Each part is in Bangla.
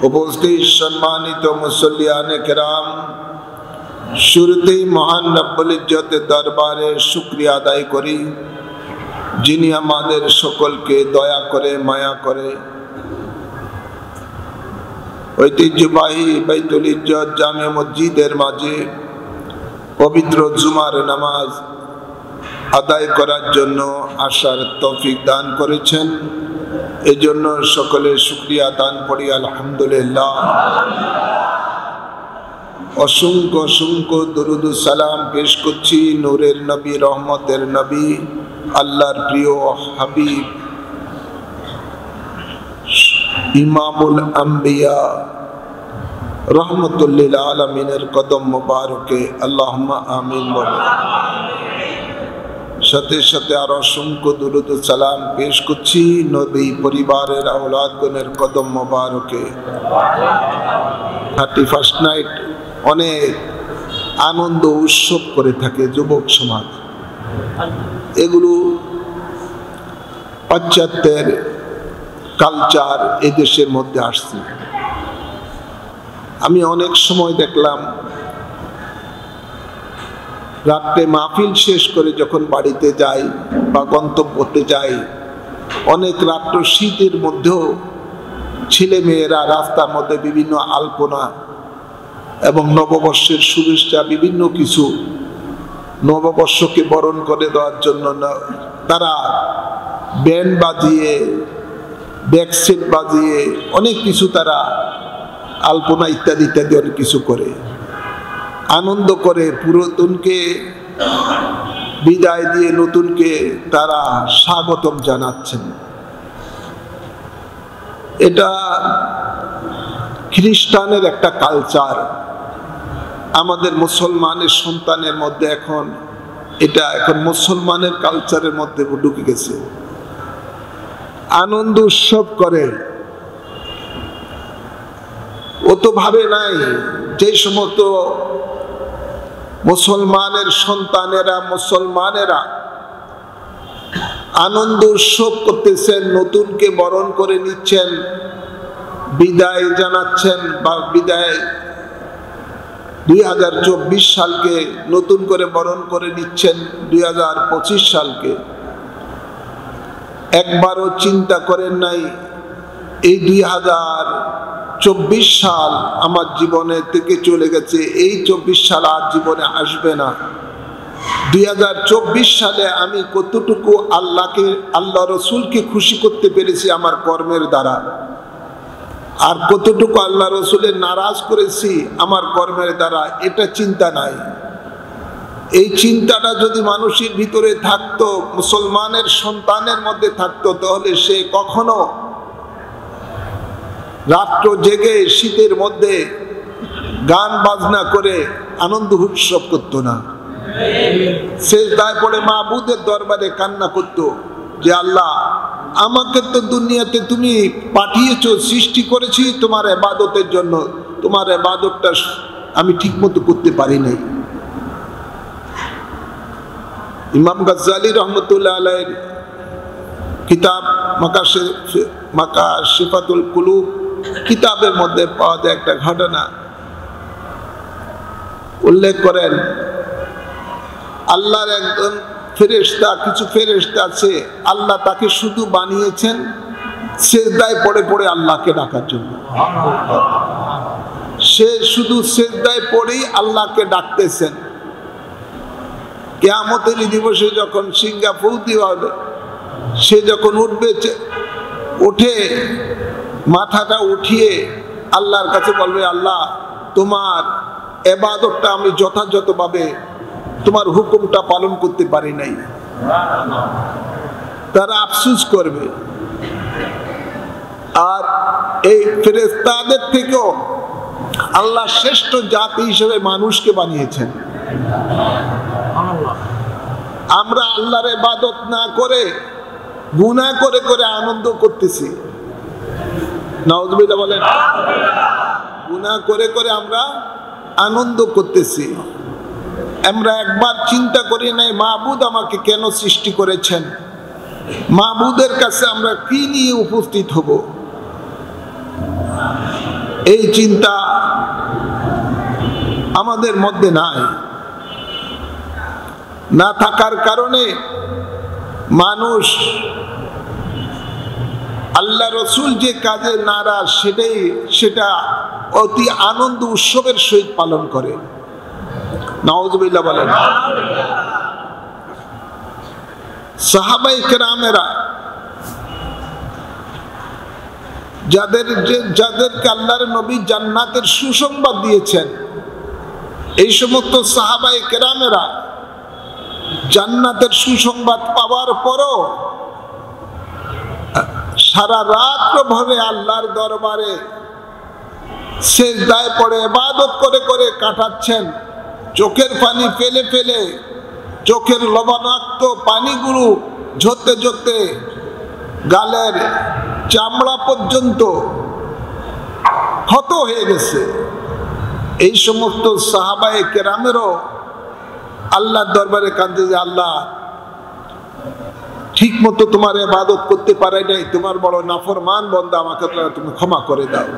উপস্থিত সম্মানিত মুসল্লিয়ানে কেরাম, শুরুতেই মহান রব্বুল ইজ্জতের দরবারে শুকরিয়া আদায় করি, যিনি আমাদের সকলকে দয়া করে মায়া করে ঐতিহ্যবাহী বাইতুল ইজ্জত জামে মসজিদের মাঝে পবিত্র জুমার নামাজ আদায় করার জন্য আসার তৌফিক দান করেছেন। এজন্য সকলে শুকরিয়া দান করি আলহামদুলিল্লাহ। অসংখ্য অসংখ্য দরুদ সালাম পেশ করছি নূরের নবী, রহমতের নবী, আল্লাহর প্রিয় হাবিব ইমামুল আম্বিয়া রহমতুল লিল আলামিনের কদম মোবারকে আল্লাহুম্মা আমিন বলে সাথে সাথে আর অসংখ্য দরুদ সালাম পেশ করছি নবী পরিবারের আওলাদগণের কদম মোবারকে। 31st নাইট অনেক আনন্দ উৎসব করে থাকে যুবক সমাজ। এগুলো পাশ্চাত্যের কালচার এই দেশের মধ্যে আসছে। আমি অনেক সময় দেখলাম রাত্রে মাহফিল শেষ করে যখন বাড়িতে যাই বা গন্তব্যতে যাই, অনেক রাত্র শীতের মধ্যেও ছেলে মেয়েরা রাস্তার মধ্যে বিভিন্ন আলপনা এবং নববর্ষের শুভেচ্ছা বিভিন্ন কিছু নববর্ষকে বরণ করে দেওয়ার জন্য তারা ব্যান্ড বাজিয়ে ব্যাকসেট বাজিয়ে অনেক কিছু তারা আলপনা ইত্যাদি ইত্যাদি অনেক কিছু করে আনন্দ করে পুরাতনকে বিদায় দিয়ে নতুনকে তারা স্বাগতম জানাচ্ছেন। এটা খ্রিস্টানের একটা কালচার, আমাদের মুসলমানের সন্তানের মধ্যে এখন মুসলমানের কালচারের মধ্যে ঢুকে গেছে। আনন্দ উৎসব করে, ও তো ভাবে নাই যে সমস্ত মুসলমানের সন্তানেরা মুসলমানেরা আনন্দ উৎসব করতেছেন, নতুনকে বরণ করে নিচ্ছেন, বিদায় জানাচ্ছেন বা বিদায় 2024 সালকে নতুন করে বরণ করে নিচ্ছেন 2025 সালকে। একবারও চিন্তা করেন নাই এই 2024 সাল আমার জীবনে থেকে চলে গেছে, এই 24 সাল আর জীবনে আসবে না। 2024 সালে আমি কতটুকু আল্লাহ রসুলকে খুশি করতে পেরেছি আমার কর্মের দ্বারা, আর কতটুকু আল্লাহ রসুলের নারাজ করেছি আমার কর্মের দ্বারা, এটা চিন্তা নাই। এই চিন্তাটা যদি মানুষের ভিতরে থাকতো, মুসলমানের সন্তানের মধ্যে থাকতো, তাহলে সে কখনো রাত্র জেগে শীতের মধ্যে গান বাজনা করে আনন্দ উৎসব করতো না। সেজদায় পড়ে মাবুদের দরবারে কান্না করতো যে আল্লাহ, আমাকে তো দুনিয়াতে তুমি পাঠিয়েছো, সৃষ্টি করেছি তোমার ইবাদতের জন্য, তোমার ইবাদতটা আমি ঠিক মতো করতে পারি নাই। ইমাম গাজ্জালি রহমতুল্লাহ আলাইহির কিতাব মাকাশিফাতুল কুলুব কিতাবের মধ্যে পাওয়া যায় একটা ঘটনা, উল্লেখ করেন আল্লাহর একজন ফেরেশতা, কিছু ফেরেশতা আছে, আল্লাহ তাকে শুধু বানিয়েছেন সিজদায় পড়ে পড়ে আল্লাহকে ডাকার জন্য। সে শুধু সিজদায় পড়েই আল্লাহকে ডাকতেছেন। কিয়ামতের দিবসে যখন সিংহা ফু দেওয়া হবে, সে যখন উঠে মাথাটা উঠিয়ে আল্লাহর কাছে বলবে, আল্লাহ তোমার ইবাদতটা আমি যথাযথভাবে তোমার হুকুমটা পালন করতে পারি নাই। তারা আফসোস করবে। আর এই ফেরেশতাদের থেকেও আল্লাহ শ্রেষ্ঠ জাতি হিসেবে মানুষকে বানিয়েছেন। আমরা আল্লাহর ইবাদত না করে গুনাহ করে করে আনন্দ করতেছি। নাউজুবিল্লাহ বলেন। গুনাহ করে করে আমরা আনন্দ করতেছি। আমরা একবার চিন্তা করি নাই মাবুদ আমাকে কেন সৃষ্টি করেছেন, মাবুদের কাছে আমরা কি নিয়ে উপস্থিত হব। এই চিন্তা আমাদের মধ্যে নাই। না থাকার কারণে মানুষ আল্লাহ রসুল যে কাজে নারাজ সেটা অতি আনন্দ উৎসবের সহিত পালন করে। নাউযুবিল্লাহ বলেন। সাহাবায়ে কেরামেরা যাদেরকে আল্লাহর নবী জান্নাতের সুসংবাদ দিয়েছেন, এই সমস্ত সাহাবায়ে কেরামেরা জান্নাতের সুসংবাদ পাওয়ার পরও সারা রাত ভরে আল্লাহর দরবারে সিজদায় পড়ে ইবাদত করে করে কাটাচ্ছেন। চোখের পানি ফেলে ফেলে, চোখের লবণাক্ত পানিগুলো ঝরতে ঝরতে গালের চামড়া পর্যন্ত ক্ষত হয়ে গেছে। এই সমস্ত সাহাবায়ে কেরামেরও আল্লাহর দরবারে কাঁদে যে, আল্লাহ ঠিক মতো তোমার ইবাদত করতে পারে নাই, তোমার বড় নাফরমান বান্দা, আমাকে তুমি ক্ষমা করে দাও।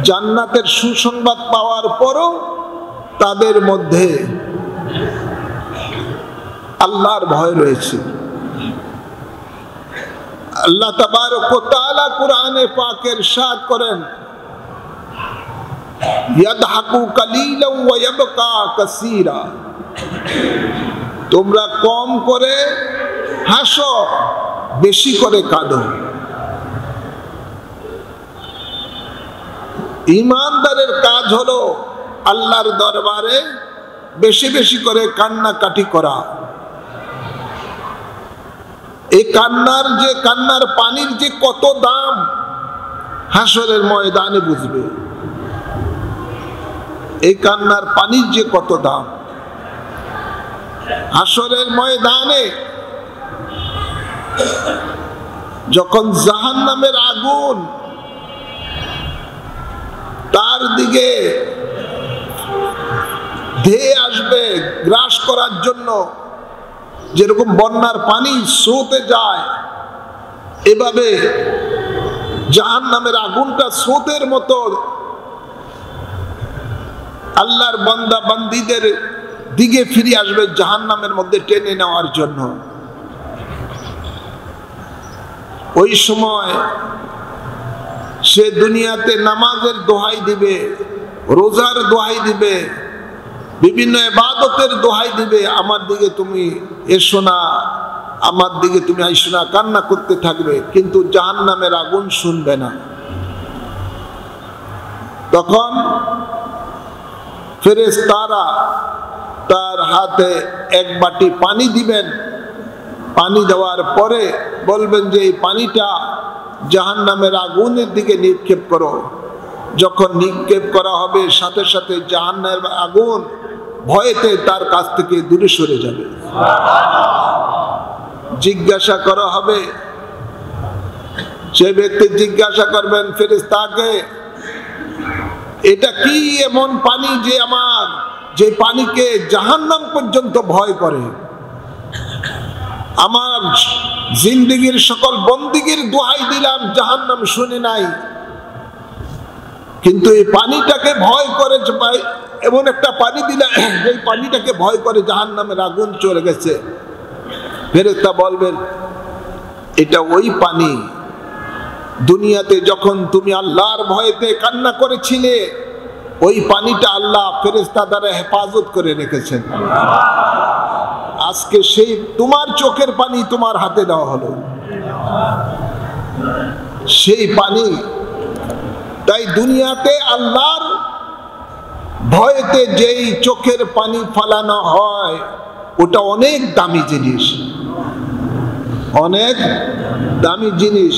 জান্নাতের সুসংবাদ পাওয়ার পরও তাদের মধ্যে আল্লাহর ভয় রয়েছে। আল্লাহ তাবারক ওয়া তাআলা কুরআনে পাকে ইরশাদ করেন, ইয়াদহাকু কালীলান ওয়া ইয়াবকা কাসীরা, তোমরা কম করে হাসো, বেশি করে কাঁদো। ঈমানদারের কাজ হলো আল্লাহর দরবারে বেশি বেশি করে কান্নাকাটি করা। এই কান্নার পানির যে কত দাম হাসরের ময়দানে বুঝবে। এই কান্নার পানির যে কত দাম হাসরের ময়দানে, যখন জাহান্নামের আগুন তার দিকে ধেয়ে আসবে গ্রাস করার জন্য, যেরকম বন্যার পানি স্রোতে যায়, এভাবে জাহান্নামের আগুনটা স্রোতের মতো আল্লাহর বান্দা বান্দীদের দিকে ফিরে আসবে জাহান্নামের মধ্যে টেনে নেওয়ার জন্য। ওই সময় সে দুনিয়াতে নামাজের দোহাই দিবে, রোজার দোহাই দিবে, বিভিন্ন ইবাদতের দোহাই দিবে, আমার দিকে তুমি এসো না, আমার দিকে তুমি আইসো না, কান্না করতে থাকবে, কিন্তু জাহান্নামের আগুন শুনবে না। তখন ফেরেশতারা তার হাতে এক বাটি পানি দিবেন। পানি দেওয়ার পরে বলবেন যে এই পানিটা জাহান্নামের আগুনের দিকে নিক্ষেপ করো। যখন নিক্ষেপ করা হবে, সাথে সাথে জাহান্নামের আগুন ভয়েতে তার কাছ থেকে দূরে সরে যাবে। জিজ্ঞাসা করা হবে, সে ব্যক্তি জিজ্ঞাসা করবেন ফেরেশতাকে, এটা কি এমন পানি যে পানিকে জাহান্নাম পর্যন্ত ভয় করে? আমার জিন্দেগীর সকল বন্দিগির দোহাই দিলাম, জাহান্নাম শুনে নাই, কিন্তু এই পানিটাকে ভয় করে, এমন একটা পানি দিলাম যে পানিটাকে ভয় করে জাহান্নামের আগুন চলে গেছে। ফেরেশতা বলবেন, এটা ওই পানি দুনিয়াতে যখন তুমি আল্লাহর ভয়েতে কান্না করেছিলে, ওই পানিটা আল্লাহ ফেরেশতা দ্বারা হেফাজত করে রেখেছেন। আজকে সেই তোমার চোখের পানি তোমার হাতে দেওয়া হলো, সেই পানি। তাই দুনিয়াতে আল্লাহর ভয়েতে যেই চোখের পানি ফলানো হয়, ওটা অনেক দামি জিনিস, অনেক দামি জিনিস।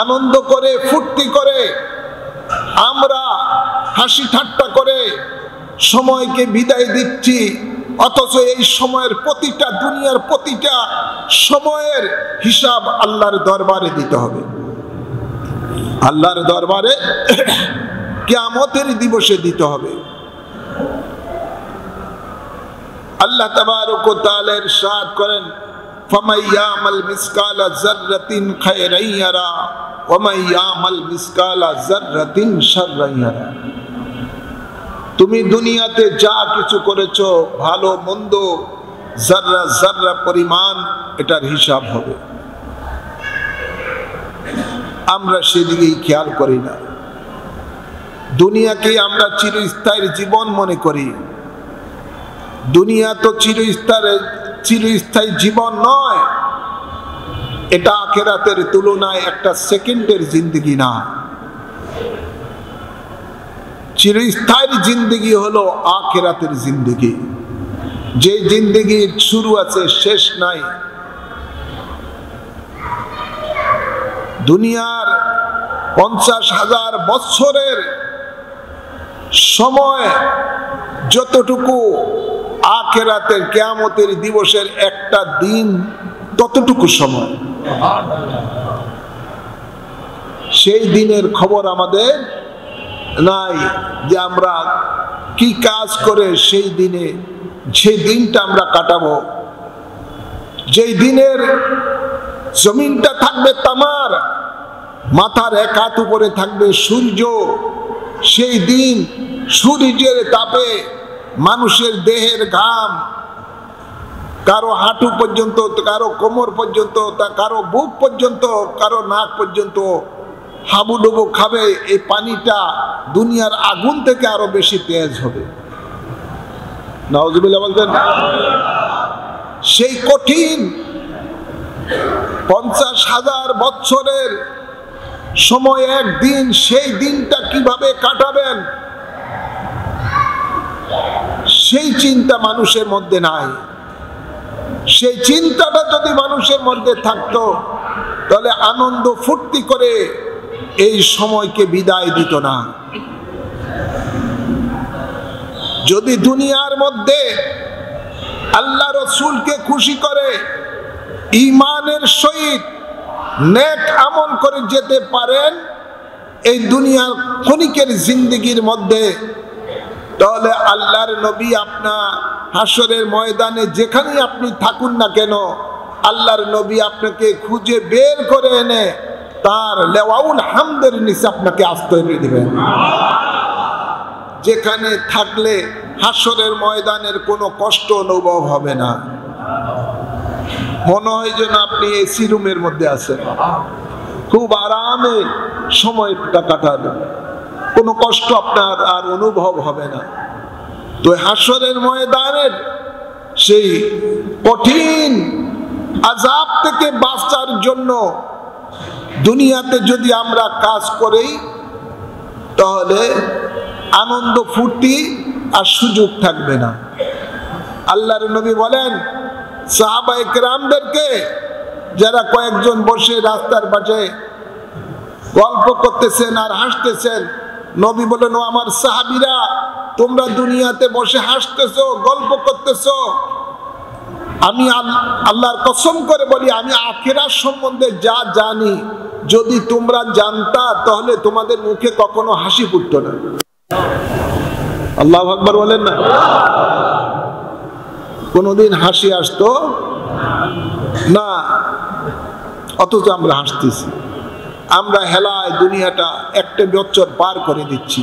আনন্দ করে ফুর্তি করে আমরা হাসি ঠাট্টা করে সময়কে বিদায় দিচ্ছি, অথচ এই সময়ের প্রতিটা, দুনিয়ার প্রতিটা সময়ের হিসাব আল্লাহর দরবারে দিতে হবে। আল্লাহর দরবারে কিয়ামতের দিবসে দিতে হবে। আল্লাহ তাবারক ওয়া তাআলা ইরশাদ করেন, ফামান ইয়ামাল মিসকালা যাররাতিন খায়রান ইয়ারা ওয়া মান ইয়ামাল মিসকালা যাররাতিন শাররান ইয়ারা। তুমি দুনিয়াতে যা কিছু করেছো ভালো মন্দ যাররা যাররা পরিমাণ এটার হিসাব হবে। আমরা সেদিকেই খেয়াল করি না। দুনিয়াকে আমরা চিরস্থায়ী জীবন মনে করি। দুনিয়া তো চিরস্থায়ী জীবন নয়, এটা আখিরাতের তুলনায় একটা সেকেন্ডের জিন্দেগি না। চিরস্থায়ী জিন্দেগি হলো আখিরাতের জিন্দেগি, যে জিন্দেগির শুরু আছে শেষ নাই। দুনিয়ার 50,000 বছরের সময় যতটুকু আখিরাতের কিয়ামতের দিবসের একটা দিন ততটুকু সময়। সেই দিনের খবর আমাদের নাই যে আমরা কি কাজ করে সেই দিনে সেই দিনটা আমরা কাটাবো। যেই দিনের জমিনটা থাকবে তামার, মাথার এক হাত উপরে থাকবে সূর্য, সেই দিন সূর্যের তাপে মানুষের দেহের ঘাম কারো হাঁটু পর্যন্ত, কারো কোমর পর্যন্ত, কারো বুক পর্যন্ত, কারো নাক পর্যন্ত হাবুডুবু খাবে। এই পানিটা দুনিয়ার আগুন থেকে আরো বেশি তেজ হবে। নাউজুবিল্লাহ বলতেন। সেই কঠিন 50,000 বছরের সময় একদিন, সেই দিনটা কিভাবে কাটাবেন সেই চিন্তা মানুষের মধ্যে নাই। সেই চিন্তাটা যদি মানুষের মধ্যে থাকতো তাহলে আনন্দ ফুর্তি করে এই সময়কে বিদায় দিত না। যদি দুনিয়ার মধ্যে আল্লাহ রসুলকে খুশি করে ঈমানের সহিত নেক আমল করে যেতে পারেন এই দুনিয়ার ক্ষণিকের জিন্দেগির মধ্যে, তাহলে আল্লাহর নবী আপনার হাসরের ময়দানে যেখানেই আপনি থাকুন না কেন, আল্লাহর নবী আপনাকে খুঁজে বের করে এনে তার লেওয়াউল হামদের নিচে আপনাকে আশ্রয় দিবেন। যেখানে থাকলে হাসরের ময়দানের কোনো কষ্ট অনুভব হবে না। মনে হয় যেন আপনি এসি রুমের মধ্যে আছেন, খুব আরামে সময়টা কাটাবেন, কোনো কষ্ট আপনার আর অনুভব হবে না। তো হাসরের ময়দানের সেই কঠিন আযাব থেকে বাঁচার জন্য দুনিয়াতে যদি আমরা কাজ করি তাহলে আনন্দ ফুর্তি আর সুযোগ থাকবে না। আল্লাহর নবী বলেন সাহাবায়ে কেরামদেরকে, যারা কয়েকজন বসে রাস্তার পাশে গল্প করতেছেন আর হাসতেছেন, নবী বলেন ও আমার সাহাবীরা, তোমরা দুনিয়াতে বসে হাসতেছো, গল্প করতেছো, আমি আল্লাহর কসম করে বলি আমি আখিরাত সম্বন্ধে যা জানি যদি তোমরা জানতা তাহলে তোমাদের মুখে কখনো হাসি ফুটতো না। আল্লাহু আকবার বলেন না। কোনদিন হাসি আসতো না, অথচ আমরা হাসতেছি। আমরা হেলায় দুনিয়াটা একটা বছর পার করে দিচ্ছি,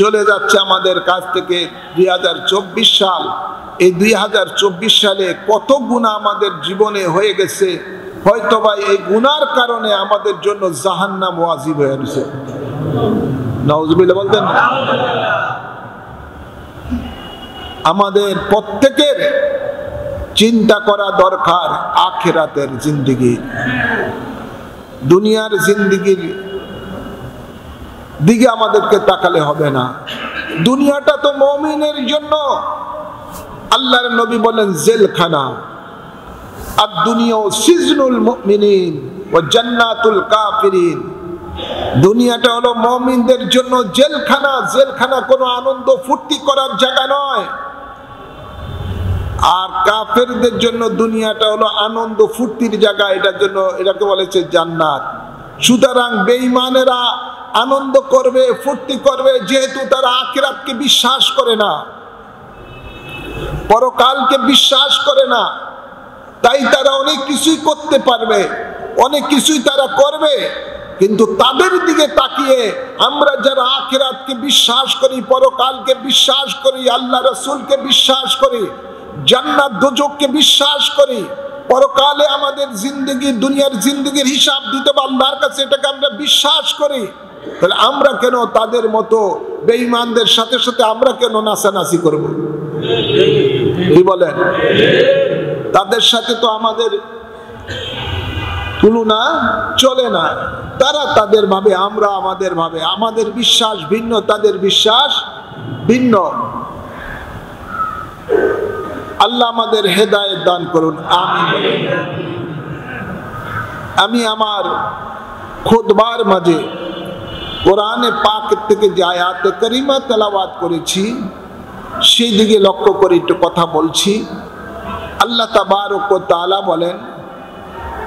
চলে যাচ্ছে আমাদের কাছ থেকে 2024 সাল। এই 2024 সালে কত গুনাহ আমাদের জীবনে হয়ে গেছে, হয়তো বা এই গুনার কারণে আমাদের জন্য জাহান্নাম ওয়াজিব হয়ে গেছে। নাউজুবিল্লাহ বলতেন না। আমাদের প্রত্যেকের চিন্তা করা দরকার আখিরাতের জিন্দেগি। দুনিয়ার জিন্দেগির দিকে আমাদেরকে তাকালে হবে না। দুনিয়াটা তো মুমিনের জন্য আল্লাহর নবী বলেন জেলখানা। আর দুনিয়া সিজনুল মুমিনিন ওয়া জান্নাতুল কাফিরিন। দুনিয়াটা হলো মুমিনদের জন্য জেলখানা। জেলখানা কোনো আনন্দ ফুর্তি করার জায়গা নয়। আর কাফেরদের জন্য দুনিয়াটা হলো আনন্দ ফুর্তির জায়গা, এটার জন্য এটাকে বলেছে জান্নাত। সুতরাং বেঈমানেরা আনন্দ করবে, ফুর্তি করবে, যেহেতু তারা আখিরাতকে বিশ্বাস করে না, পরকালকে বিশ্বাস করে না, তাই তারা অনেক কিছুই করতে পারবে। অনেক কিছুই তারা করবে, কিন্তু তাদের দিকে তাকিয়ে আমরা যারা আখিরাতকে বিশ্বাস করি, পরকালকে বিশ্বাস করি, আল্লাহ রাসূলকে বিশ্বাস করি, জান্নাত দোজখকে বিশ্বাস করি, পরকালে আমাদের জিন্দেগি দুনিয়ার জিন্দেগির হিসাব দিতে হবে আল্লাহর কাছে, এটাকে আমরা বিশ্বাস করি, তাহলে আমরা কেন তাদের মতো বেঈমানদের সাথে সাথে আমরা কেন নাচানাচি করব? কি বলেন? তাদের সাথে তো আমাদের তুলনা চলে না। তারা তাদের ভাবে, আমরা আমাদের ভাবে, আমাদের বিশ্বাস ভিন্ন, তাদের বিশ্বাস ভিন্ন। আল্লাহ আমাদের হেদায়েত দান করুন, আমিন। আমি আমার খুতবার মাঝে কোরআনে পাক থেকে যে আয়াতে কারিমা তেলাওয়াত করেছি সেই দিকে লক্ষ্য করে একটু কথা বলছি। আল্লাহ তাবারক ওয়া তাআলা বলেন,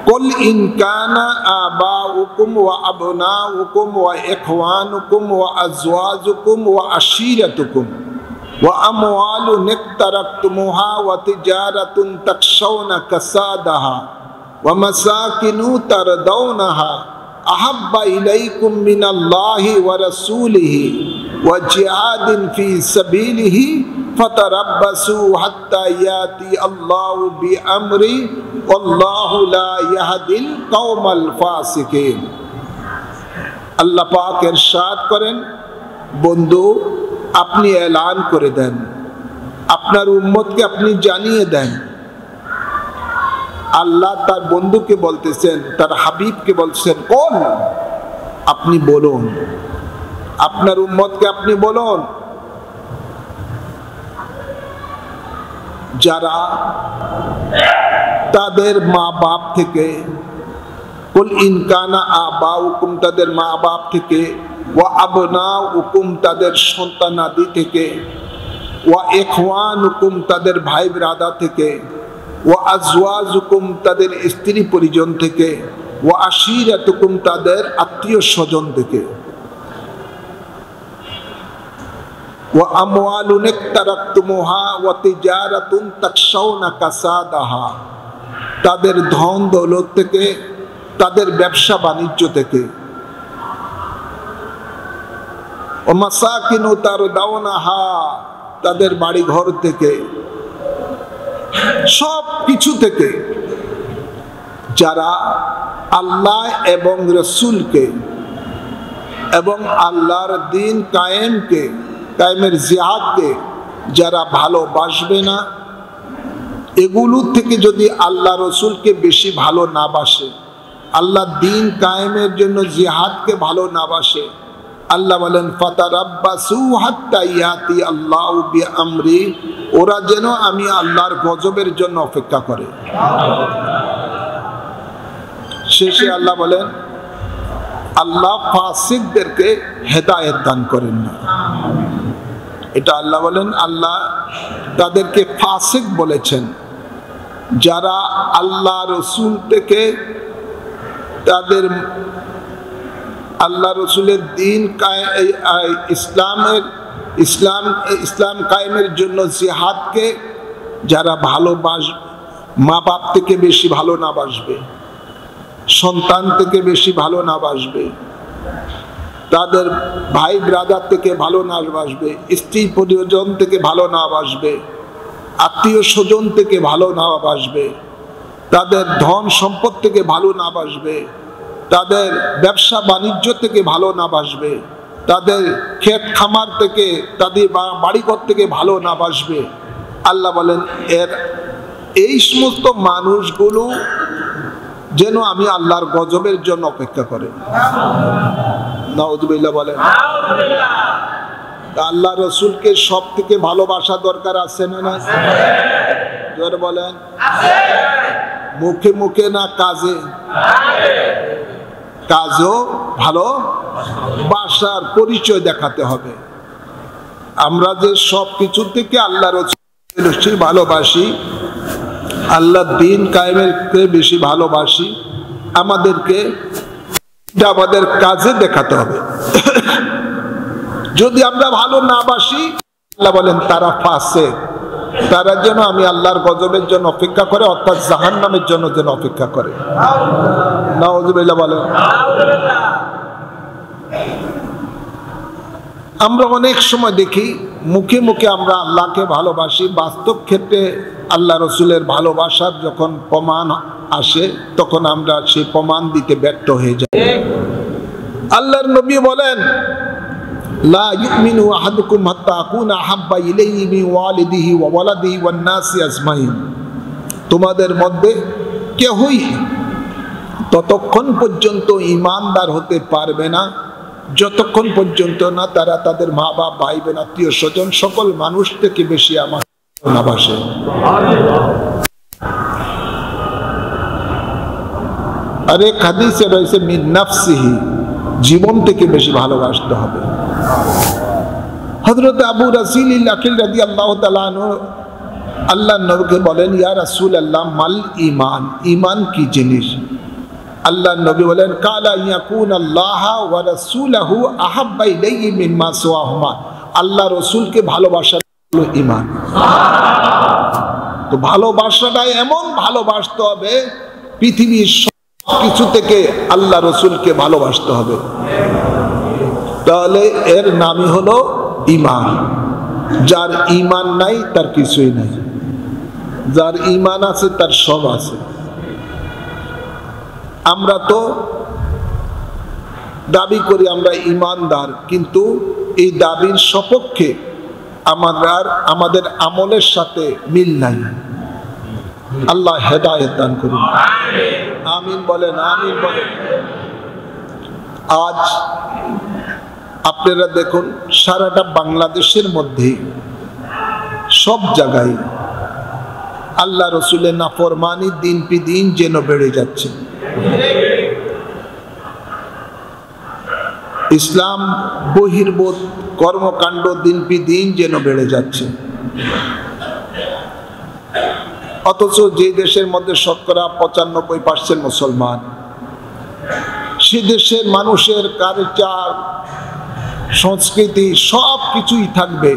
কুল ইন কানা আবাউকুম ওয়া আবনাউকুম ওয়া ইখওয়ানুকুম ওয়া আজওয়াজুকুম ওয়া আশীরাতুকুম ওয়া আমওয়ালুন ইকতারাতুমুহা ওয়া তিজারাতুন তাকশাউনা কাসাদাহা ওয়া মাসাকিনু তারদাউনাহা আহাব্বা ইলাইকুম মিনাল্লাহি ওয়া রাসূলিহি ওয়া জিহাদিন ফি সাবিলিহি ফাতারাব্বাসু হাত্তা ইয়াতি আল্লাহু বিআমরি আল্লাহু লা ইয়াহদিল কওমাল ফাসিকিন। আল্লাহ পাক ইরশাদ করেন, বন্ধু আপনি এলান করে দেন, আপনার উম্মতকে আপনি জানিয়ে দেন। আল্লাহ তার বন্ধুকে বলতেছেন, তার হাবিবকে বলছেন, কোন আপনি বলুন, আপনার উম্মতকে আপনি বলুন, যারা তাদের মা বাপ থেকে, কুল ইন কানা আবাউকুম তাদের মা বাপ থেকে, ওয়া আবনাউকুম তাদের সন্তানাদি থেকে, ওয়া ইখওয়ানুকুম তাদের ভাই ব্রাদা থেকে, ওয়া আজওয়াজুকুম তাদের স্ত্রী পরিজন থেকে, ওয়া আশীরাতুকুম তাদের আত্মীয় স্বজন থেকে, ওয়া আমওয়ালুন ইকতারাতুমুহা ওয়া তিজারাতুন তাকশাউনা কাসাদাহা তাদের ধন দৌলত থেকে, তাদের ব্যবসা বাণিজ্য থেকে, ওয়া মাসাকিনু তারদাউনাহা তাদের বাড়ি ঘর থেকে, সব কিছু থেকে যারা আল্লাহ এবং রসুলকে এবং আল্লাহর দ্বীন কায়েমের জিহাদকে যারা ভালোবাসবে না, এগুলো থেকে যদি আল্লাহ রসুলকে বেশি ভালো না বাসে, আল্লাহ দ্বীন কায়েমের জন্য জিহাদকে ভালো না বাসে, আল্লাহ বলেন ফাতারাব্বাসু হাত্তা ইয়াতি আল্লাহু বিআমরি, ওরা যেন আমি আল্লাহর গজবের জন্য অপেক্ষা করে। শেষে আল্লাহ বলেন, আল্লাহ ফাসিকদেরকে হেদায়েত দান করেন না। এটা আল্লাহ বলেন, আল্লাহ তাদেরকে ফাসিক বলেছেন, যারা আল্লাহ রসুল থেকে, তাদের আল্লাহ রসুলের দ্বীন ইসলাম কায়েমের জন্য জিহাদকে যারা মা বাপ থেকে বেশি ভালো না বাসবে, সন্তান থেকে বেশি ভালো না বাসবে, তাদের ভাই ব্রাদার থেকে ভালো না বাসবে, স্ত্রী পরিজন থেকে ভালো না বাসবে, আত্মীয় স্বজন থেকে ভালো না বাসবে, তাদের ধন সম্পদ থেকে ভালো না বাসবে, তাদের ব্যবসা বাণিজ্য থেকে ভালো না বাসবে, তাদের ক্ষেত খামার থেকে, তাদের বাড়িঘর থেকে ভালো না বাসবে। আল্লাহ বলেন, এই সমস্ত মানুষগুলো যেন আমি আল্লাহর গজবের জন্য অপেক্ষা করে। নাউযুবিল্লাহ বলেন। আল্লাহ রসুলকে সব থেকে ভালোবাসা দরকার আছে না? জোরে বলেন। মুখে মুখে না কাজে? কাজও ভালোবাসার পরিচয় দেখাতে হবে। আমরা যে সব কিছু থেকে আল্লাহ রসুল ভালোবাসি, আল্লাহ দ্বীন কায়েমের বেশি ভালোবাসি, আমাদেরকে আমাদের কাজে দেখাতে হবে। যদি আমরা ভালো না বাসি, আল্লাহ বলেন তারা ফাসিক, তারা যেন আমি আল্লাহর গজবের জন্য অপেক্ষা করে, অর্থাৎ জাহান্নামের জন্য যেন অপেক্ষা করে। নাউযুবিল্লাহ বলেন। আমরা অনেক সময় দেখি মুখে মুখে আমরা আল্লাহকে ভালোবাসি, বাস্তব ক্ষেত্রে আল্লাহ রসুলের ভালোবাসার যখন প্রমাণ আসে তখন আমরা সেই প্রমাণ দিতে ব্যর্থ হয়ে যাই। আল্লাহর নবী বলেন, লা ইউমিনু আহাদুকুম হাত্তা আকুনা আহাব্বা ইলাইহি মিন ওয়ালিদিহি ওয়া ওয়ালাদিহি ওয়ান নাসি আজমাইন। তোমাদের মধ্যে কেউই ততক্ষণ পর্যন্ত ঈমানদার হতে পারবে না যতক্ষণ পর্যন্ত না তারা তাদের মা বাপ, ভাই বোন, আত্মীয় স্বজন সকল মানুষ থেকে বেশি আমাকে ভালোবাসে। আর এক হাদিসে রয়েছে মিন নাফসিহি, জীবন থেকে বেশি ভালোবাসতে হবে। হযরত আবু রাসিল আকিল রাদিয়াল্লাহু তাআলা আনহু আল্লাহর নবীকে বলেন, ইয়া রাসূলুল্লাহ মাল ঈমান, ঈমান কি জিনিস? আল্লাহর নবী বলেন, কালা ইয়াকুন আল্লাহ ওয়া রাসূলুহু আহাব্বা ইলাইহি মিম্মা সিওয়াহুমা। আল্লাহ রসুলকে ভালোবাসা হলো ঈমান। তো ভালোবাসাটা এমন ভালোবাসতে হবে, পৃথিবীর সব কিছু থেকে আল্লাহ রসুলকে ভালোবাসতে হবে, তাহলে এর নামই হলো ঈমান। যার ঈমান নাই তার কিছুই নাই, যার ঈমান আছে তার সব আছে। আমরা তো দাবি করি আমরা ঈমানদার, কিন্তু এই দাবির সপক্ষে আমাদের আমলের সাথে মিল নাই। আল্লাহ হেদায়েত দান করুন, আমিন বলেন, আমিন বলেন। আজ আপনারা দেখুন সারাটা বাংলাদেশের মধ্যে সব জায়গায় আল্লাহ রসুলের নাফরমানি দিন পি দিন যেন বেড়ে যাচ্ছে। ইসলাম বহির্ভূত কর্মকাণ্ড দিন পি দিন যেন বেড়ে যাচ্ছে। অথচ যে দেশের মধ্যে শতকরা 95% মুসলমান, সে দেশের মানুষের কালচার, সংস্কৃতি সব কিছুই থাকবে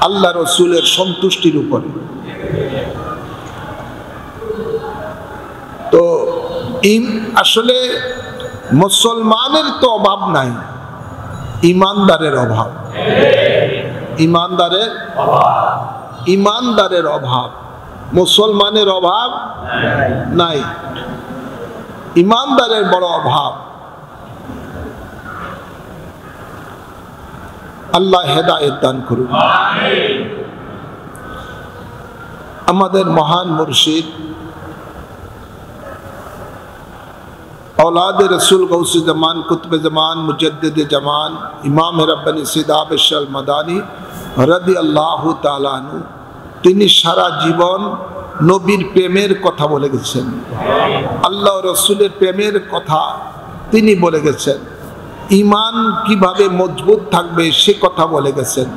আল্লাহ রসুলের সন্তুষ্টির উপরে। তো আসলে মুসলমানের তো অভাব নাই, ইমানদারের অভাব, ইমানদারের অভাব। মুসলমানের অভাব নাই, ইমানদারের বড় অভাব। আল্লাহ হেদায়েত দান করুন। আমাদের মহান মুর্শিদ औलाद रसूल गौस जमान कुतुब जमान मुजद्दिद जमान इमाम रब्बानी सिदाब शल मदानी রাদিয়াল্লাহু তাআলা আনহু, তিনি সারা জীবন নবীর প্রেমের কথা বলে গেছেন, আল্লাহ রসুলের প্রেমের কথা তিনি বলে গেছেন, ঈমান কিভাবে মজবুত থাকবে সে কথা বলে গেছেন।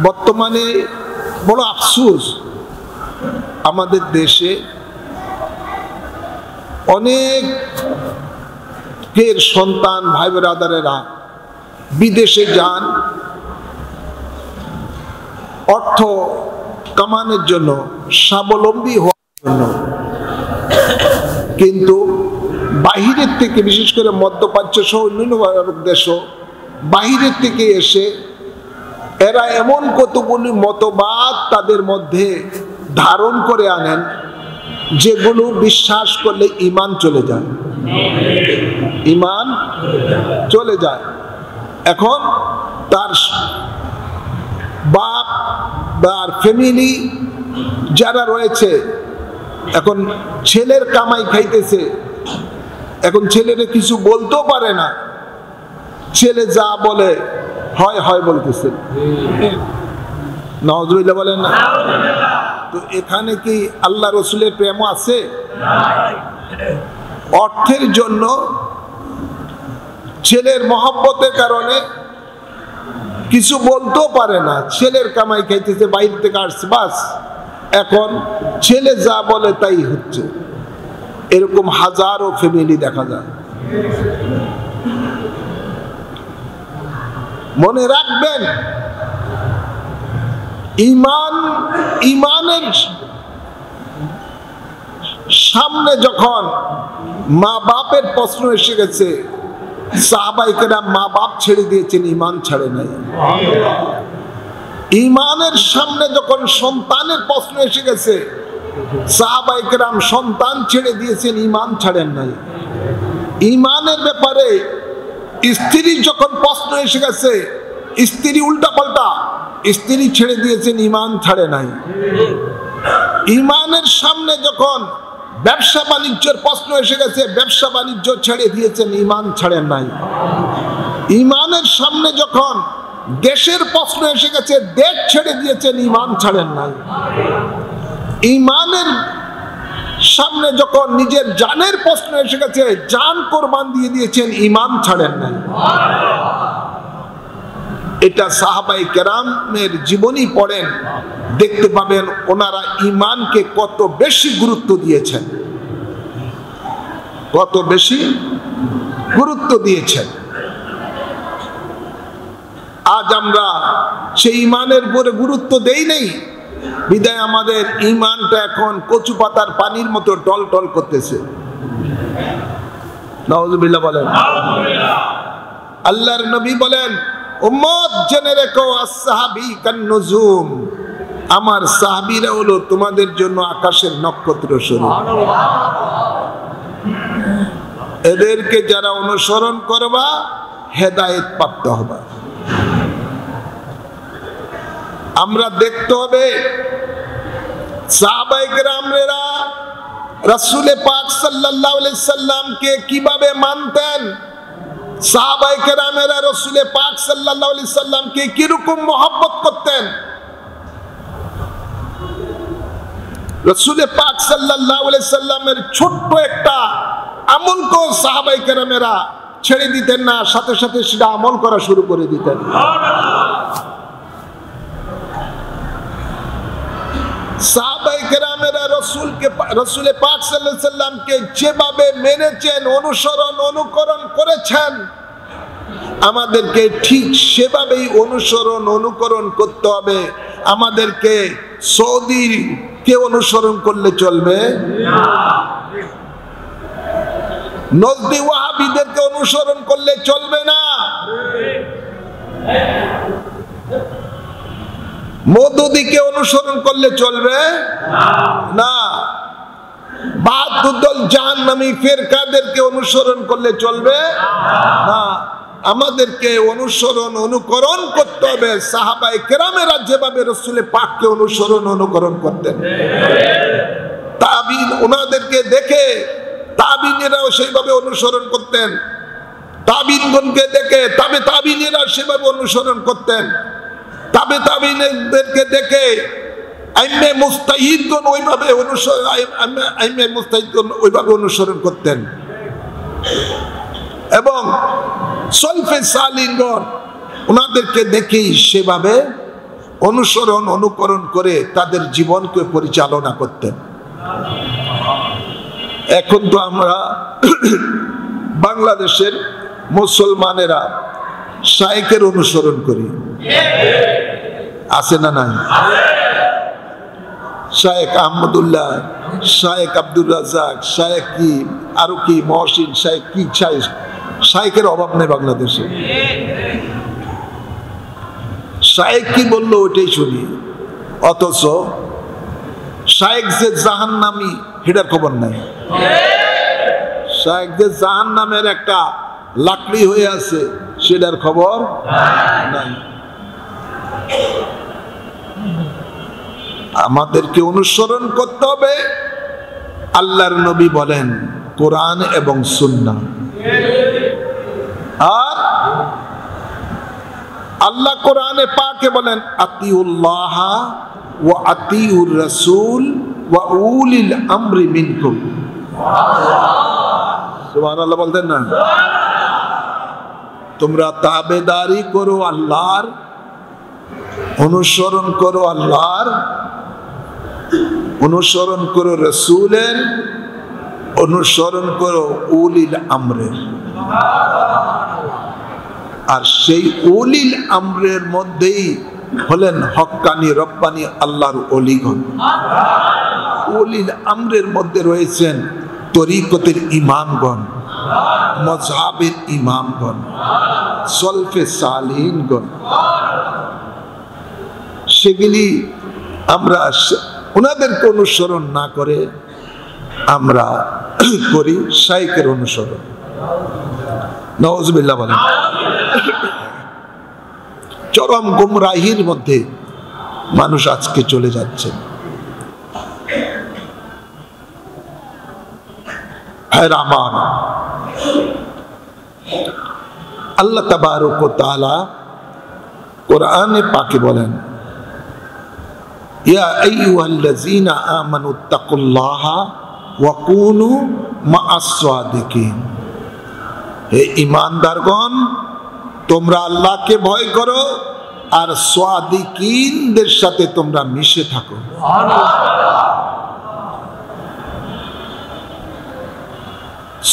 বর্তমানে বড় আফসোস, আমাদের দেশে অনেকের সন্তান ভাই ব্রাদারেরা বিদেশে যান অর্থ কামানোর জন্য, স্বাবলম্বী হওয়ার জন্য, কিন্তু বাহিরের থেকে, বিশেষ করে মধ্যপ্রাচ্য সহ অন্যান্য দেশও বাহিরের থেকে এসে এরা এমন কতগুলি মতবাদ তাদের মধ্যে ধারণ করে আনেন যেগুলো বিশ্বাস করলে ঈমান চলে যায়, ঈমান চলে যায়। এখন তার বাপ বা ফ্যামিলি যারা রয়েছে, এখন ছেলের কামাই খাইতেছে, এখন ছেলেরে কিছু বলতেও পারে না, ছেলে যা বলে হয় হয় বলতেছে, নাউযুবিল্লাহ বলেন না। তো এখানে কি আল্লাহ রসুলের প্রেম আছে? অর্থের জন্য, ছেলের মহব্বতের কারণে কিছু বলতেও পারে না, ছেলের কামাই খাইতেছে, বাইরে থেকে আসছে, বাস এখন ছেলে যা বলে তাই হচ্ছে। এরকম হাজারো ফ্যামিলি দেখা যায়। মনে রাখবেন, ইমানের সামনে যখন মা বাপের প্রশ্ন এসে গেছে, সাহাবায়ে কেরাম মা বাপ ছেড়ে দিয়েছেন, ইমান ছাড়ে নাই। ইমানের সামনে যখন সন্তানের প্রশ্ন এসে গেছে, সাহাবায়ে কেরাম সন্তান ছেড়ে দিয়েছেন, ইমান ছাড়েন নাই। ইমানের ব্যাপারে স্ত্রী যখন প্রশ্ন এসে গেছে, স্ত্রী উল্টা পাল্টা, স্ত্রী ছেড়ে দিয়েছেন, ইমান ছাড়ে নাই। ইমানের সামনে যখন ব্যবসা বাণিজ্যের প্রশ্ন এসে গেছে, ব্যবসা বাণিজ্য ছেড়ে দিয়েছেন, ইমান ছাড়েন নাই। ইমানের সামনে যখন দেশের প্রশ্ন এসে গেছে, দেশ ছেড়ে দিয়েছেন, ইমান ছাড়েন নাই। ইমানের সামনে যখন নিজের জানের প্রশ্ন এসে গেছে, জান কোরবান দিয়ে দিয়েছেন, ইমান ছাড়েন নাই। এটা সাহাবায়ে কেরামের জীবনী পড়েন, দেখতে পাবেন ওনারা ইমানকে কত বেশি গুরুত্ব দিয়েছেন, কত বেশি গুরুত্ব দিয়েছেন। আজ আমরা সেই ইমানের উপরে গুরুত্ব দেই নাই, বিদায় আমাদের ইমানটা এখন কচু পাতার পানির মতো টল টল করতেছে। নাউজুবিল্লাহ বলেন। আল্লাহর নবী বলেন, উম্মত জেনে রেখো, আসহাবী কান্নুজুম, আমার সাহাবীরা হলো তোমাদের জন্য আকাশের নক্ষত্র স্বরূপ। এদেরকে যারা অনুসরণ করবা, হেদায়েত প্রাপ্ত হবা। আমরা দেখতে হবে সাহাবায়ে কেরামরা রাসূল পাক সাল্লাল্লাহু আলাইহি সাল্লামকে কিভাবে মানতেন, সাহাবায়ে কেরামেরা রাসূল পাক সাল্লাল্লাহু আলাইহি সাল্লামকে কিরকম মহব্বত করতেন। রাসূল পাক সাল্লাল্লাহু আলাইহি সাল্লামের ছোট্ট একটা আমলকে সাহাবায়ে কেরামেরা ছেড়ে দিতেন না, সাথে সাথে সেটা আমল করা শুরু করে দিতেন। সাহাবায়ে কেরামেরা রাসূল পাক সাল্লাল্লাহু আলাইহি সাল্লামকে যেভাবে মেনেছেন, অনুসরণ অনুকরণ করেছেন, আমাদেরকে ঠিক সেভাবেই অনুসরণ অনুকরণ করতে হবে। আমাদেরকে সৌদির কে অনুসরণ করলে চলবে না, নজদি ওয়াহাবিদেরকে অনুসরণ করলে চলবে না, মওদুদীকে অনুসরণ করলে চলবে না, বাহাদুদ্দল জাহান্নামী ফিরকাদেরকে অনুসরণ করলে চলবে না। আমাদেরকে অনুসরণ অনুকরণ করতে হবে সাহাবায়ে কেরামেরা যেভাবে রাসূল পাককে অনুসরণ অনুকরণ করতেন। তাবিন ওনাদেরকে দেখে তাবিনেরাও সেইভাবে অনুসরণ করতেন, তাবিনগণকে দেখে তাবিনেরা সেভাবে অনুসরণ করতেন, তাবিনেদেরকে দেখে আইম্মে মুস্তাহিদগণ ওইভাবে অনুসরণ করতেন, এবং সলফে সালিহগণ ওনাদেরকে দেখেই সেভাবে অনুসরণ অনুকরণ করে তাদের জীবনকে পরিচালনা করতেন। এখন তো আমরা বাংলাদেশের মুসলমানেরা শায়েখের অনুসরণ করি, আছে না নাই? শায়েখ আহমদুল্লাহ, শায়েখ আব্দুর রাজ্জাক, শায়েখ কি আরো কি মহসিন, শায়েখ কি, শায়েখের অভাব নেই বাংলাদেশে। শায়েখ কি বললো ওইটাই শুনি, অথচ শায়েখ যে জাহান্নামী সেটার খবর নাই। শায়েখ যে জাহান্নামের একটা লাকড়ি হয়ে আছে সেটার খবর নাই। আমাদেরকে অনুসরণ করতে হবে, আল্লাহর নবী বলেন কোরআন এবং সুন্নাহ। আর আল্লাহ কোরআনে পাকে বলেন আতিউল্লাহ ওয়া আতিউর রাসূল ওয়া উলিল আমরি মিনকুম। সুবহানাল্লাহ বলতেন না? তোমরা তাবেদারি করো আল্লাহর, অনুসরণ করো আল্লাহর, অনুসরণ করো রাসূলের, অনুসরণ করো উলিল আমরের। আর সেই উলিল আমরের মধ্যেই হলেন হক্কানি রব্বানি আল্লাহর ওলিগণ। উলিল আমরের মধ্যে রয়েছেন তরিকতের ইমামগণ, মযহাবের ইমামগণ, সলফে সালিহিনগণ। সেগুলি আমরা ওনাদেরকে অনুসরণ না করে আমরা করি শাইখের অনুসরণ। নাউজুবিল্লাহ বলেন। চরম গুমরাহির মধ্যে মানুষ আজকে চলে যাচ্ছে। আমার আল্লাহ তাবারক ওয়া তাআলা কোরআনে পাকে বলেন, ইয়া আইয়ুহাল্লাযীনা আমানুত্তাকুল্লাহা ওয়া কুনু মা'আস সাদিকিন। হে ঈমানদারগণ, তোমরা আল্লাহকে ভয় করো আর সাদিকিনদের সাথে তোমরা মিশে থাকো।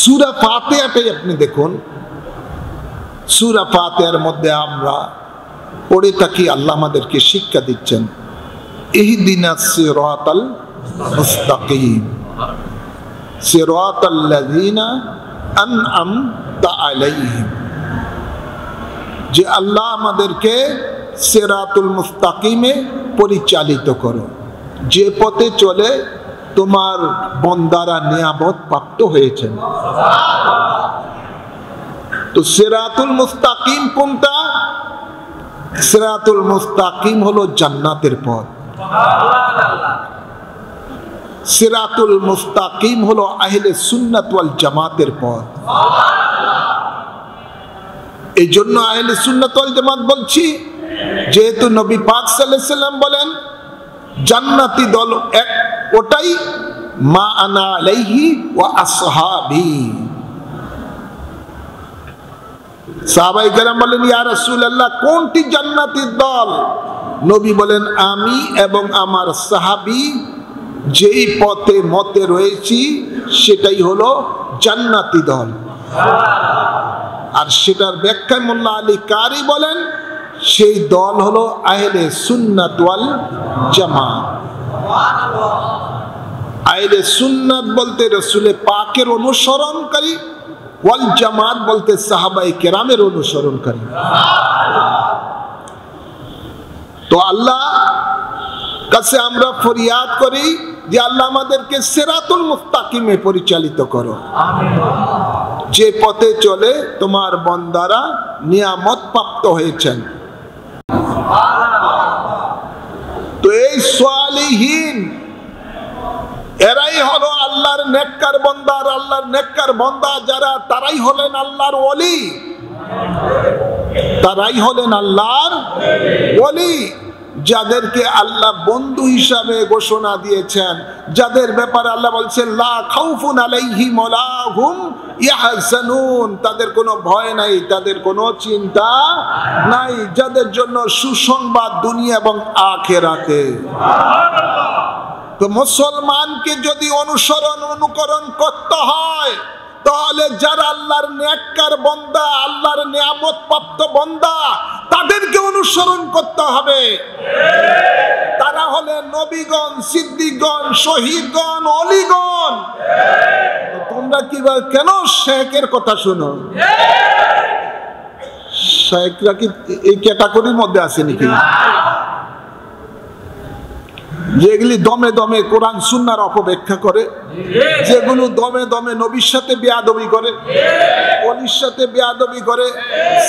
সূরা ফাতিহাটাই আপনি দেখুন, সূরা ফাতিহার মধ্যে আমরা পড়ে থাকি, আল্লাহ আমাদেরকে শিক্ষা দিচ্ছেন, ইহদিনাস সিরাতাল মুস্তাকিম সিরাতাল্লাযীনা আনআমতা আলাইহিম। যে আল্লাহ আমাদেরকে সিরাতুল মুস্তাকিমে পরিচালিত করো, যে পথে চলে তোমার বান্দারা নিয়ামত প্রাপ্ত হয়েছেন। তো সিরাতুল মুস্তাকিম কোনটা? সিরাতুল মুস্তাকিম হলো জান্নাতের পথ। সিরাতুল মুস্তাকিম হলো আহলে সুন্নাত ওয়াল জামাতের পথ। এই জন্য আহলে সুন্নাত ওয়াল জামাত বলছি, যেহেতু নবী পাক সাল্লাল্লাহু আলাইহি সাল্লাম বলেন জান্নাতি দল এক, ওটাই মা আনা আলাইহি ওয়া আসহাবি। সাহাবায়ে কেরাম বলেন, ইয়া রাসূলুল্লাহ, কোনটি জান্নাতি দল? নবী বলেন, আমি এবং আমার সাহাবী যেই পথে মতে রয়েছি সেটাই হলো জান্নাতি দল। আর সেটার ব্যাখ্যায় মোল্লা আলী কারি বলেন, সেই দল হলো আহলে সুন্নাত ওয়াল জামাত। আহলে সুন্নাত বলতে রাসূলে পাকের অনুসরণকারী, ওয়াল জামাত বলতে সাহাবায়ে কেরামের অনুসরণকারী। তো আল্লাহ কাছে আমরা ফরিয়াদ করি যে আল্লাহ আমাদেরকে সিরাতুল মুস্তাকিমে পরিচালিত করো, যে পথে চলে তোমার বান্দারা নিয়ামত প্রাপ্ত হয়েছেন। তো এই সালিহিন এরাই হলো আল্লাহর নেককার বান্দা। আর আল্লাহর নেককার বান্দা যারা, তারাই হলেন আল্লাহর ওলি, তারাই হলেন আল্লাহর ওলি, যাদেরকে আল্লাহ বন্ধু হিসাবে ঘোষণা দিয়েছেন, যাদের ব্যাপারে আল্লাহ বলছেন লা খাউফুন আলাইহিম ওয়ালা হুম ইয়াহজানুন, তাদের কোনো ভয় নাই, তাদের কোনো চিন্তা নাই, যাদের জন্য সুসংবাদ দুনিয়া এবং আখিরাতে। তো মুসলমানকে যদি অনুকরণ করতে হয়, তাহলে যারা আল্লাহর নেককার বান্দা, আল্লাহর নিয়ামত প্রাপ্ত বান্দা, তাদেরকে অনুসরণ করতে হবে। তারা হলেন নবীগণ, সিদ্দিকগণ, শহীদগণ, ওলিগণ। তোমরা কি কেন শেখের কথা শোনো? শেখরা কি এই ক্যাটাগরির মধ্যে আছে নাকি? যেগুলি দমে দমে কোরআন সুন্নাহর অপব্যাখ্যা করে, যেগুলো দমে দমে নবীর সাথে বেয়াদবি করে, ওলির সাথে বেয়াদবি করে,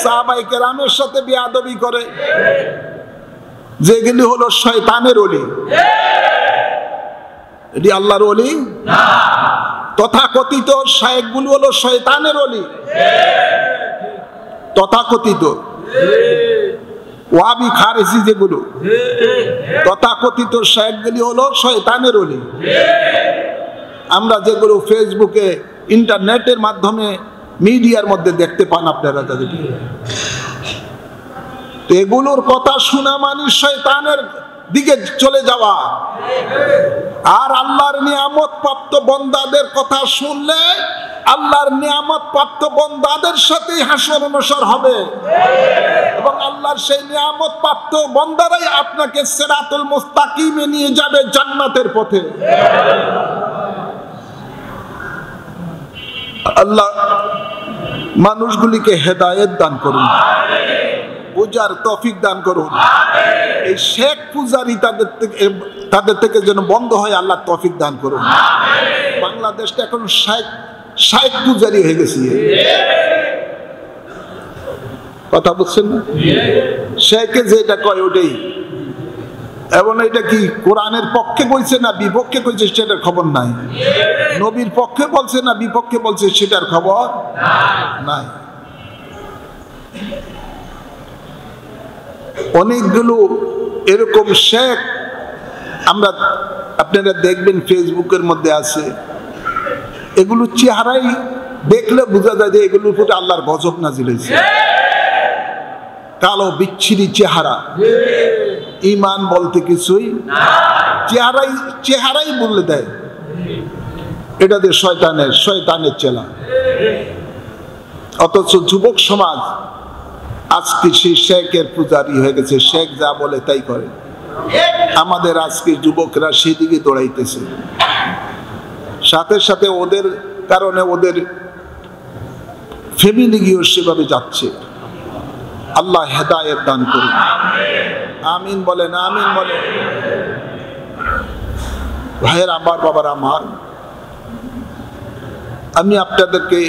সাহাবায়ে কেরামের সাথে বেয়াদবি করে, যেগুলি হলো শয়তানের ওলি। এটি আল্লাহর ওলি না। তথাকথিত শায়েখগুলো হলো শয়তানের ওলি, তথাকথিত ওয়াহাবি খারেজি যেগুলো, তথাকথিত শায়েখগুলি হলো শয়তানের ওলি। আমরা যেগুলো ফেসবুকে, ইন্টারনেটের মাধ্যমে, মিডিয়ার মধ্যে দেখতে পান আপনারা, তাদেরকে এগুলোর কথা শোনা মানে শয়তানের দিকে চলে যাওয়া। আর আল্লাহর নিয়ামত প্রাপ্ত বান্দাদের কথা শুনলে আল্লাহর নিয়ামত প্রাপ্ত বান্দাদের সাথে হাসর অনুসর হবে এবং আল্লাহর সেই নিয়ামত প্রাপ্ত বান্দারাই আপনাকে সিরাতুল মুস্তাকিমে নিয়ে যাবে জান্নাতের পথে। আল্লাহ মানুষগুলিকে হেদায়েত দান করুন, বুঝার তৌফিক দান করুন। এই শেখ পূজারি তাদের থেকে যেন বন্ধ হয়, আল্লাহ তৌফিক দান করুন। বাংলাদেশটা এখন শেখ পূজারি হয়ে গেছে, কথা বুঝছেন না? শেখে যেটা কয় ওটাই, এবং এটা কি কোরআনের পক্ষে কইছে না বিপক্ষে কইছে সেটার খবর নাই, নবীর পক্ষে বলছে না বিপক্ষে বলছে সেটার খবর নাই। অনেকগুলো এরকম শেখ আমরা আপনারা দেখবেন ফেসবুকের মধ্যে আছে, এগুলো চেহারাই দেখলে বোঝা যায় যে এগুলোর প্রতি আল্লাহর গজব নাজিল হয়েছে। কালো বিচ্ছিরি চেহারা, ঈমান বলতে কিছুই চেহারাই বলে দেয় এটা দিয়ে শয়তানের চেলা। অথচ যুবক সমাজ আজকে সেই শেখের পূজারি হয়ে গেছে, শেখ যা বলে তাই করে। আমাদের আজকে যুবকরা সেদিকে দৌড়াইতেছে, সাথে সাথে ওদের কারণে ওদের ফ্যামিলি গিয়েও সেভাবে যাচ্ছে। আল্লাহ হেদায়েত দান করুন, আমিন বলেন, আমিন বলেন। ভাইয়ের আমার, বাবার আমার, আমি আপনাদেরকে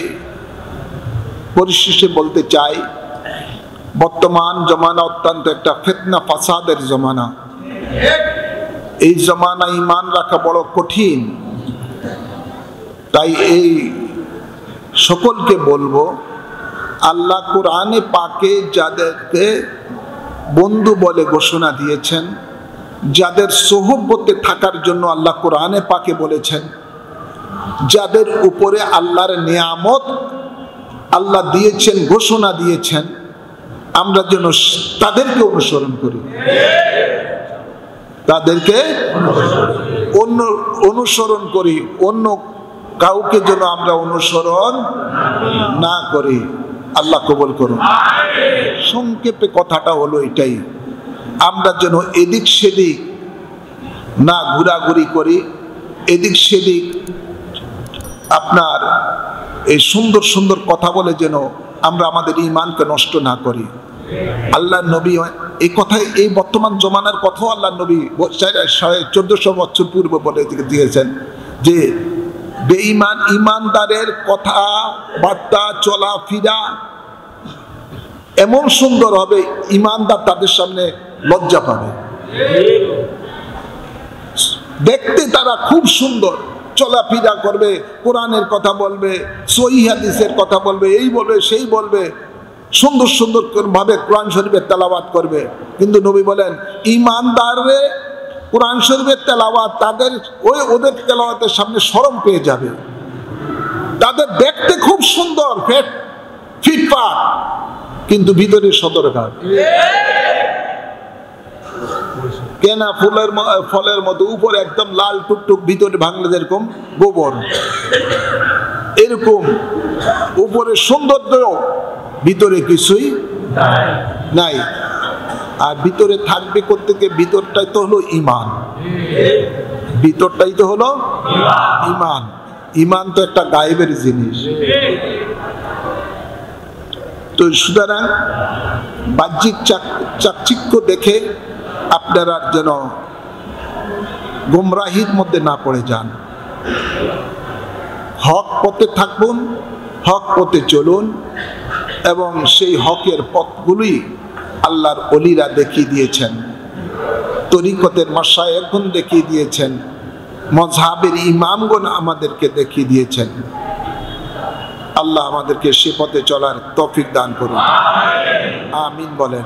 পরিশেষে বলতে চাই, বর্তমান জমানা অত্যন্ত একটা ফিতনা ফাসাদের জমানা। এই জমানা ঈমান রাখা বড় কঠিন। তাই এই সকলকে বলবো, আল্লাহ কোরআনে পাকে যাদেরকে বন্ধু বলে ঘোষণা দিয়েছেন, যাদের সোহবতে থাকার জন্য আল্লাহ কোরআনে পাকে বলেছেন, যাদের উপরে আল্লাহর নিয়ামত আল্লাহ দিয়েছেন, ঘোষণা দিয়েছেন, আমরা যেন তাদেরকে অনুসরণ করি, তাদেরকে অনুসরণ করি, অন্য কাউকে যেন আমরা অনুসরণ না করি। আল্লাহ কবুল করুন। সংক্ষেপে কথাটা হলো এটাই, আমরা যেন এদিক সেদিক না ঘোরাঘুরি করি, এদিক সেদিক আপনার এই সুন্দর সুন্দর কথা বলে যেন আমরা আমাদের ঈমানকে নষ্ট না করি। আল্লাহ নবী এই কথাই, এই বর্তমান জমানার কথাও আল্লাহ নবী 1400 বছর পূর্বে বলে দিয়েছেন যে বেঈমান ঈমানদারের কথা বার্তা চলাফেরা এমন সুন্দর হবে, ঈমানদার তাদের সামনে লজ্জা পাবে। দেখতে তারা খুব সুন্দর, চলাফেরা করবে, কোরআনের কথা বলবে, সহিহ হাদিসের কথা বলবে, এই বলবে সেই বলবে, সুন্দর সুন্দর ভাবে কোরআন শরীফের তেলাওয়াত করবে। কিন্তু নবী বলেন ঈমানদারে কোরআন শরীফের তেলাওয়াত তাদের ওদের তেলাওয়াতের সামনে শরম পেয়ে যাবে। তাদের দেখতে খুব সুন্দর, ফিটফাট, কিন্তু ভিতরে সদরঘাট, কেনা ফলের মতো, উপরে একদম লাল টুকটুক, ভিতরে ভাঙলে যেরকম গোবর, এরকম উপরে সৌন্দর্য, ভিতরে কিছুই নাই। আর ভিতরে থাকবে কোত্থেকে? ভিতরটাই তো হলো ঈমান, ভিতরটাই তো হলো ঈমান। ঈমান তো একটা গায়েবের জিনিস। তো সুতরাং বাহ্যিক চাকচিক্য দেখে আপনারা যেন গোমরাহির মধ্যে না পড়ে যান। হক পথে থাকুন, হক পথে চলুন, এবং সেই হকের পথগুলি আল্লাহর ওলিরা দেখিয়ে দিয়েছেন, তরিকতের মাশায়েখগণ দেখিয়ে দিয়েছেন, মযহাবের ইমামগণ আমাদেরকে দেখিয়ে দিয়েছেন। আল্লাহ আমাদেরকে সে পথে চলার তৌফিক দান করুন, আমিন বলেন।